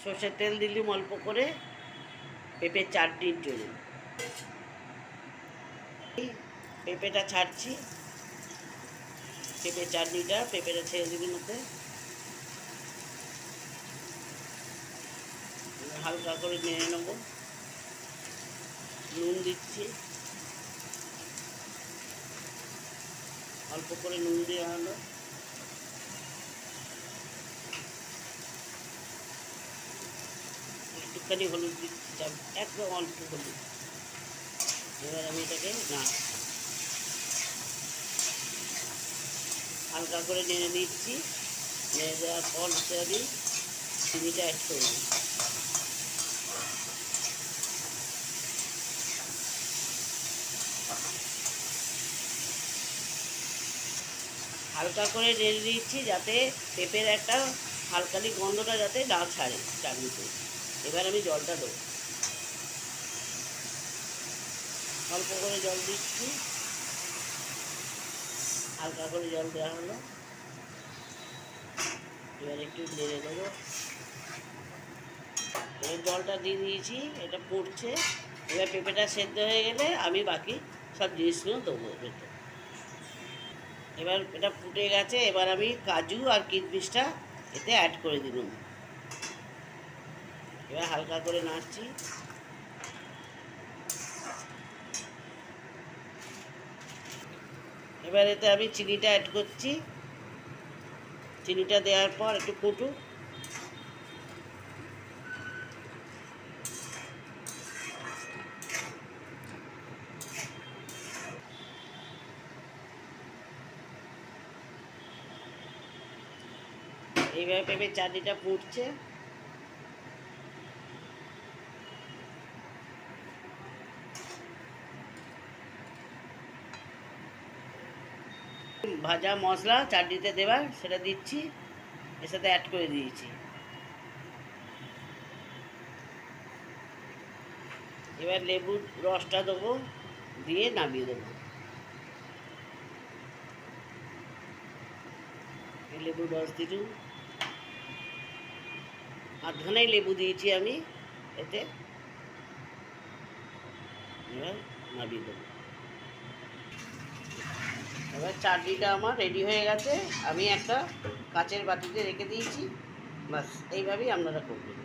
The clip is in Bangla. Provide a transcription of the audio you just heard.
সর্ষের তেল দিলাম অল্প করে পেঁপের চাটনির জন্য। পেঁপেটা ছাড়ছি, পেঁপের চাটনিটা পেঁপেটা ছেড়ে দিবি মধ্যে হালকা করে নেড়ে নেবো। নুন দিচ্ছি, অল্প করে নুন দেওয়া হলো। একটুখানি হলুদ দিচ্ছি, একদম অল্প হলুদ। এবার আমি এটাকে হালকা করে নেড়ে নিচ্ছি। নেড়ে দেওয়ার পর আমি চিনিটা অ্যাড করব। হালকা করে নেড়ে দিচ্ছি যাতে পেঁপের একটা হালকালি গন্ধটা যাতে না ছাড়ে চাটনিতে। এবার আমি জলটা দেবো, অল্প করে জল দিচ্ছি, হালকা করে জল দেওয়া হলো। এবার একটু নেড়ে দেবো। এবার জলটা দিয়ে দিয়েছি, এটা ফুটছে। এবার পেঁপেটা সেদ্ধ হয়ে গেলে আমি বাকি সব জিনিসগুলো দেবো ভেতরে। এবার এটা ফুটে গেছে, এবার আমি কাজু আর কিশমিশটা এতে অ্যাড করে দিলাম। এবার হালকা করে নাড়ছি। এবার এতে আমি চিনিটা অ্যাড করছি। চিনিটা দেওয়ার পর একটু ফুটুক। এইভাবে পেঁপের চাটনিটা ফুটছে। ভাজা মশলা চাটনিতে দেবার সেটা দিচ্ছি, এর সাথে অ্যাড করে দিয়েছি। এবার লেবুর রসটা দেবো, দিয়ে নামিয়ে দেবো। লেবুর রস দিলুম, আধখানাই লেবু দিয়েছি আমি এতে। এবার নামিয়ে দেবো। এবার চাটনিটা আমার রেডি হয়ে গেছে। আমি একটা কাচের বাটিতে রেখে দিয়েছি। বাস এইভাবেই আপনারা করবেন।